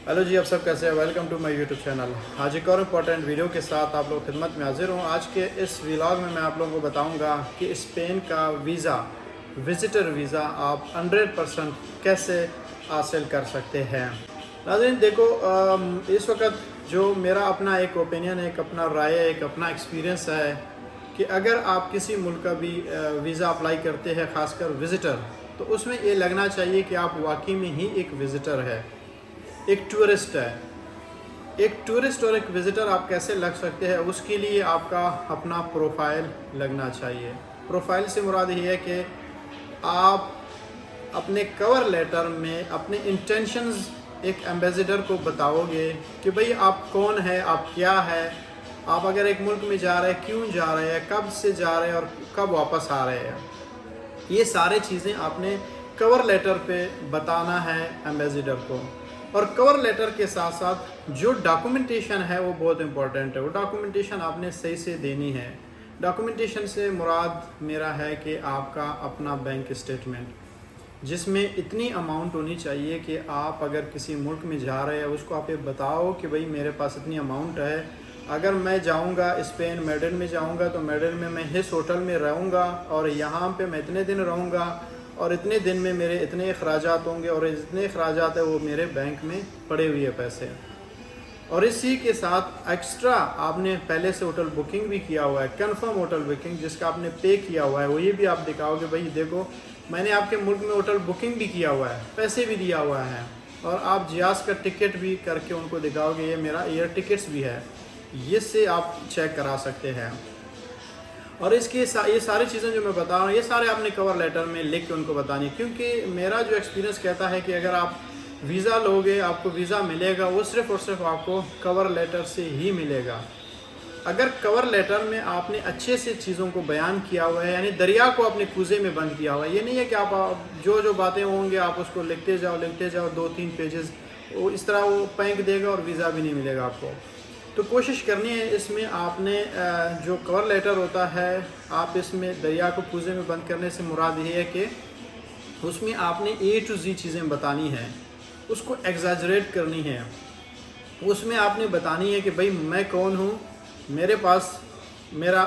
Hello जी, आप सब कैसे हैं? Welcome to my YouTube channel. आज एक और इम्पॉर्टेंट वीडियो के साथ आप लोग खिदमत में हाजिर हूँ। आज के इस व्लॉग में मैं आप लोगों को बताऊंगा कि स्पेन का वीज़ा, विज़िटर वीज़ा आप 100% कैसे हासिल कर सकते हैं। नाज़रीन देखो, इस वक्त जो मेरा अपना एक ओपिनियन है, एक अपना राय है, एक अपना एक्सपीरियंस है कि अगर आप किसी मुल्क का भी वीज़ा अप्लाई करते हैं, ख़ासकर विज़िटर, तो उसमें ये लगना चाहिए कि आप वाकई में ही एक विज़िटर है, एक टूरिस्ट है। एक टूरिस्ट और एक विज़िटर आप कैसे लग सकते हैं, उसके लिए आपका अपना प्रोफाइल लगना चाहिए। प्रोफाइल से मुराद ये है कि आप अपने कवर लेटर में अपने इंटेंशंस एक एम्बेसडर को बताओगे कि भाई आप कौन है, आप क्या है, आप अगर एक मुल्क में जा रहे हैं क्यों जा रहे हैं, कब से जा रहे हैं और कब वापस आ रहे हैं। ये सारी चीज़ें आपने कवर लेटर पे बताना है एम्बेसडर को। और कवर लेटर के साथ साथ जो डॉक्यूमेंटेशन है वो बहुत इंपॉर्टेंट है। वो डॉक्यूमेंटेशन आपने सही से देनी है। डॉक्यूमेंटेशन से मुराद मेरा है कि आपका अपना बैंक स्टेटमेंट, जिसमें इतनी अमाउंट होनी चाहिए कि आप अगर किसी मुल्क में जा रहे हैं उसको आप ये बताओ कि भाई मेरे पास इतनी अमाउंट है, अगर मैं जाऊंगा स्पेन, मैड्रिड में जाऊंगा तो मैड्रिड में मैं इस होटल में रहूंगा और यहाँ पे मैं इतने दिन रहूंगा और इतने दिन में मेरे इतने अखराजात होंगे और इतने अखराजात है वो मेरे बैंक में पड़े हुए पैसे। और इसी के साथ एक्स्ट्रा आपने पहले से होटल बुकिंग भी किया हुआ है, कंफर्म होटल बुकिंग जिसका आपने पे किया हुआ है, वो ये भी आप दिखाओगे भाई देखो मैंने आपके मुल्क में होटल बुकिंग भी किया हुआ है, पैसे भी दिया हुआ है। और आप जियाज का टिकट भी करके उनको दिखाओगे ये मेरा एयर टिकट्स भी है, इससे आप चेक करा सकते हैं। और इसके ये सारी चीज़ें जो मैं बता रहा हूँ ये सारे आपने कवर लेटर में लिख के उनको बतानी, क्योंकि मेरा जो एक्सपीरियंस कहता है कि अगर आप वीज़ा लोगे, आपको वीज़ा मिलेगा वो सिर्फ़ और सिर्फ आपको कवर लेटर से ही मिलेगा। अगर कवर लेटर में आपने अच्छे से चीज़ों को बयान किया हुआ है, यानी दरिया को अपने कूजे में बंद किया हुआ है, ये नहीं है कि आप जो बातें होंगे आप उसको लिखते जाओ 2-3 पेजेस, वो इस तरह वो पैंक देगा और वीज़ा भी नहीं मिलेगा आपको। तो कोशिश करनी है इसमें आपने जो कवर लेटर होता है आप इसमें दरिया को कूजे में बंद करने से मुराद ये है कि उसमें आपने A to Z चीज़ें बतानी है, उसको एग्जैजरेट करनी है। उसमें आपने बतानी है कि भाई मैं कौन हूँ, मेरे पास मेरा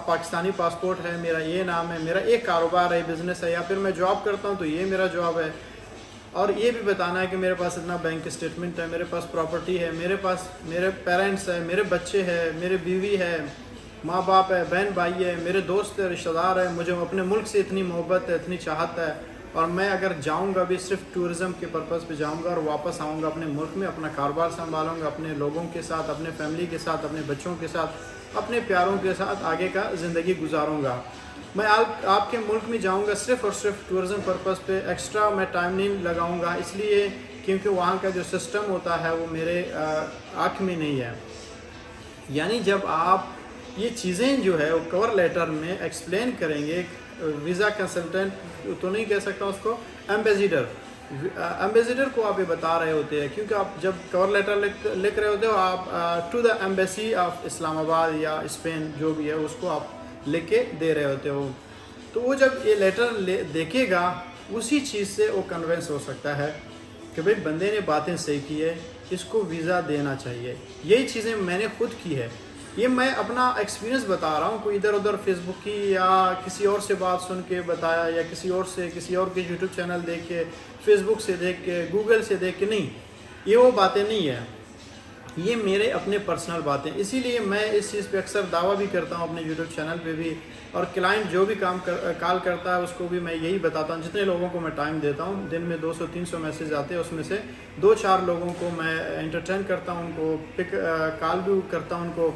पाकिस्तानी पासपोर्ट है, मेरा ये नाम है, मेरा एक कारोबार है, बिज़नेस है, या फिर मैं जॉब करता हूँ तो ये मेरा जॉब है। और ये भी बताना है कि मेरे पास इतना बैंक स्टेटमेंट है, मेरे पास प्रॉपर्टी है, मेरे पास मेरे पेरेंट्स है, मेरे बच्चे हैं, मेरे बीवी है, माँ बाप है, बहन भाई है, मेरे दोस्त है, रिश्तेदार है, मुझे अपने मुल्क से इतनी मोहब्बत है, इतनी चाहत है। और मैं अगर जाऊंगा भी सिर्फ टूरिज़म के पर्पज़ पे जाऊंगा और वापस आऊंगा अपने मुल्क में, अपना कारोबार संभालूंगा, अपने लोगों के साथ, अपने फैमिली के साथ, अपने बच्चों के साथ, अपने प्यारों के साथ आगे का ज़िंदगी गुजारूंगा। मैं आपके मुल्क में जाऊंगा सिर्फ़ और सिर्फ टूरिज़म पर्पज़ पे, एक्स्ट्रा मैं टाइम नहीं लगाऊंगा, इसलिए क्योंकि वहाँ का जो सिस्टम होता है वो मेरे आँख में नहीं है। यानी जब आप ये चीज़ें जो है वो कवर लेटर में एक्सप्लेन करेंगे, वीज़ा कंसल्टेंट तो नहीं कह सकता उसको, एम्बेसडर को आप ये बता रहे होते हैं, क्योंकि आप जब कवर लेटर लिख रहे होते हो आप to the embassy of Islamabad या स्पेन जो भी है उसको आप लिख के दे रहे होते हो। तो वो जब ये लेटर देखेगा उसी चीज़ से वो कन्विंस हो सकता है कि भाई बंदे ने बातें सही की है, इसको वीज़ा देना चाहिए। यही चीज़ें मैंने खुद की है, ये मैं अपना एक्सपीरियंस बता रहा हूँ, कोई इधर उधर फेसबुक की या किसी और से बात सुन के बताया या किसी और के यूट्यूब चैनल देख के, फेसबुक से देख के, गूगल से देख के नहीं, ये वो बातें नहीं है, ये मेरे अपने पर्सनल बातें। इसीलिए मैं इस चीज़ पे अक्सर दावा भी करता हूँ अपने यूट्यूब चैनल पे भी, और क्लाइंट जो भी कॉल करता है उसको भी मैं यही बताता हूँ। जितने लोगों को मैं टाइम देता हूँ, दिन में 200-300 मैसेज आते हैं, उसमें से 2-4 लोगों को मैं एंटरटेन करता हूँ, उनको कॉल भी करता हूँ उनको,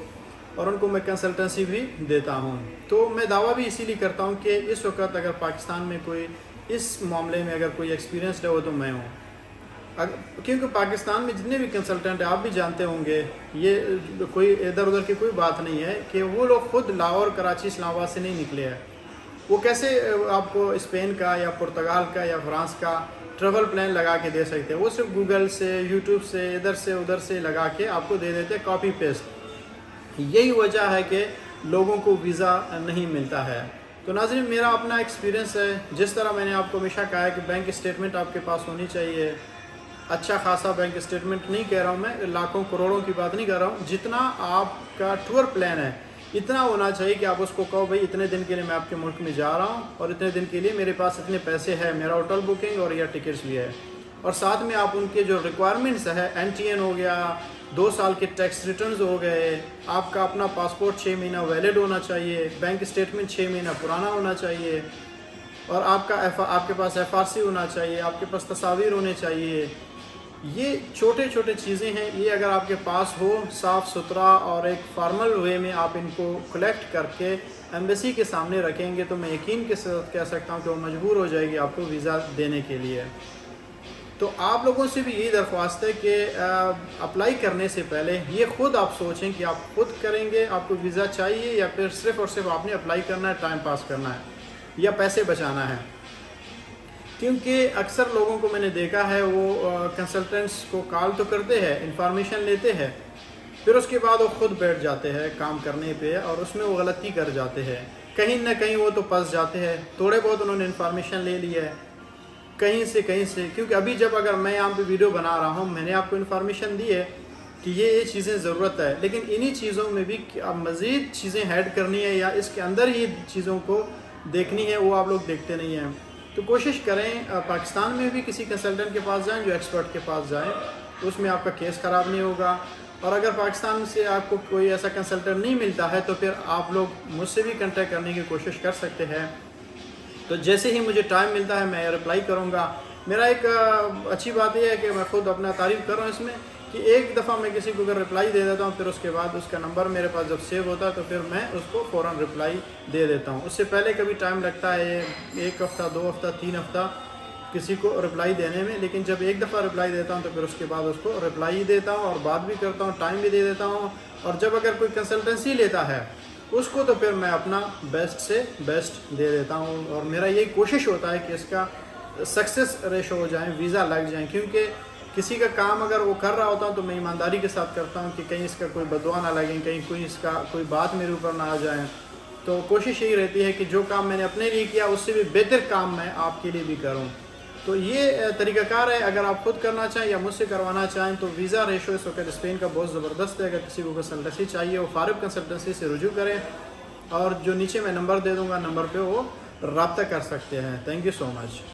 और उनको मैं कंसल्टेंसी भी देता हूँ। तो मैं दावा भी इसीलिए करता हूँ कि इस वक्त अगर पाकिस्तान में कोई इस मामले में अगर कोई एक्सपीरियंसड है वो तो मैं हूँ। क्योंकि पाकिस्तान में जितने भी कंसल्टेंट हैं आप भी जानते होंगे, ये कोई इधर उधर की कोई बात नहीं है कि वो लोग खुद लाहौर, कराची, इस्लामाबाद से नहीं निकले हैं। वो कैसे आपको स्पेन का या पुर्तगाल का या फ्रांस का ट्रैवल प्लान लगा के दे सकते हैं? वो सिर्फ गूगल से, यूट्यूब से, इधर से उधर से लगा के आपको दे देते हैं, कॉपी पेस्ट। यही वजह है कि लोगों को वीज़ा नहीं मिलता है। तो नाज़रीन मेरा अपना एक्सपीरियंस है, जिस तरह मैंने आपको हमेशा कहा है कि बैंक स्टेटमेंट आपके पास होनी चाहिए, अच्छा खासा बैंक स्टेटमेंट नहीं कह रहा हूँ मैं, लाखों करोड़ों की बात नहीं कर रहा हूँ, जितना आपका टूर प्लान है इतना होना चाहिए कि आप उसको कहो भाई इतने दिन के लिए मैं आपके मुल्क में जा रहा हूँ और इतने दिन के लिए मेरे पास इतने पैसे हैं, मेरा होटल बुकिंग और या टिकट्स भी है। और साथ में आप उनके जो रिक्वायरमेंट्स है, NTN हो गया, 2 साल के टैक्स रिटर्न्स हो गए, आपका अपना पासपोर्ट 6 महीना वैलिड होना चाहिए, बैंक स्टेटमेंट 6 महीना पुराना होना चाहिए, और आपके पास FRC होना चाहिए, आपके पास तस्वीर होने चाहिए। ये छोटे छोटे चीज़ें हैं, ये अगर आपके पास हो साफ़ सुथरा और एक फॉर्मल वे में आप इनको कलेक्ट करके एम्बेसी के सामने रखेंगे तो मैं यकीन के साथ कह सकता हूँ कि वो मजबूर हो जाएगी आपको वीज़ा देने के लिए। तो आप लोगों से भी यही दरख्वास्त है कि अप्लाई करने से पहले ये ख़ुद आप सोचें कि आप खुद करेंगे, आपको वीज़ा चाहिए या फिर सिर्फ़ और सिर्फ आपने अप्लाई करना है, टाइम पास करना है या पैसे बचाना है। क्योंकि अक्सर लोगों को मैंने देखा है वो कंसल्टेंट्स को कॉल तो करते हैं, इंफॉर्मेशन लेते हैं, फिर उसके बाद वो खुद बैठ जाते हैं काम करने पे और उसमें वो गलती कर जाते हैं। कहीं ना कहीं वो तो फंस जाते हैं, थोड़े बहुत उन्होंने इंफॉर्मेशन ले लिया है कहीं से, क्योंकि अभी जब अगर मैं यहाँ पे वीडियो बना रहा हूँ मैंने आपको इन्फॉर्मेशन दी है कि ये चीज़ें ज़रूरत है, लेकिन इन्हीं चीज़ों में भी मज़ीद चीज़ें ऐड करनी है या इसके अंदर ही चीज़ों को देखनी है, वो आप लोग देखते नहीं हैं। तो कोशिश करें पाकिस्तान में भी किसी कंसल्टेंट के पास जाएं, जो एक्सपर्ट के पास जाएं, तो उसमें आपका केस ख़राब नहीं होगा। और अगर पाकिस्तान से आपको कोई ऐसा कंसल्टेंट नहीं मिलता है तो फिर आप लोग मुझसे भी कांटेक्ट करने की कोशिश कर सकते हैं। तो जैसे ही मुझे टाइम मिलता है मैं रिप्लाई करूँगा। मेरा एक अच्छी बात यह है कि मैं ख़ुद अपना तारीफ़ कर रहा हूँ इसमें कि एक दफ़ा मैं किसी को अगर रिप्लाई दे देता हूँ फिर उसके बाद उसका नंबर मेरे पास जब सेव होता है तो फिर मैं उसको फ़ौरन रिप्लाई दे देता हूँ। उससे पहले कभी टाइम लगता है 1 हफ़्ता, 2 हफ़्ता, 3 हफ़्ता किसी को रिप्लाई देने में, लेकिन जब एक दफ़ा रिप्लाई देता हूँ तो फिर उसके बाद उसको रिप्लाई ही देता हूँ और बात भी करता हूँ, टाइम भी दे देता हूँ। और जब अगर कोई कंसल्टेंसी लेता है उसको तो फिर मैं अपना बेस्ट से बेस्ट दे देता हूँ और मेरा यही कोशिश होता है कि इसका सक्सेस रेशो हो जाए, वीज़ा लग जाए। क्योंकि किसी का काम अगर वो कर रहा होता हूँ तो मैं ईमानदारी के साथ करता हूँ कि कहीं इसका कोई बदुआ ना लगे, कहीं कोई बात मेरे ऊपर ना आ जाए। तो कोशिश यही रहती है कि जो काम मैंने अपने लिए किया उससे भी बेहतर काम मैं आपके लिए भी करूँ। तो ये तरीक़ाकार है, अगर आप खुद करना चाहें या मुझसे करवाना चाहें तो वीज़ा रेशो इस वक्त स्पेन का बहुत ज़बरदस्त है। अगर किसी को कंसल्टेंसी चाहिए वो फारूक कंसल्टेंसी से रुजू करें और जो नीचे मैं नंबर दे दूँगा नंबर पर वो रब्ता कर सकते हैं। Thank you so much.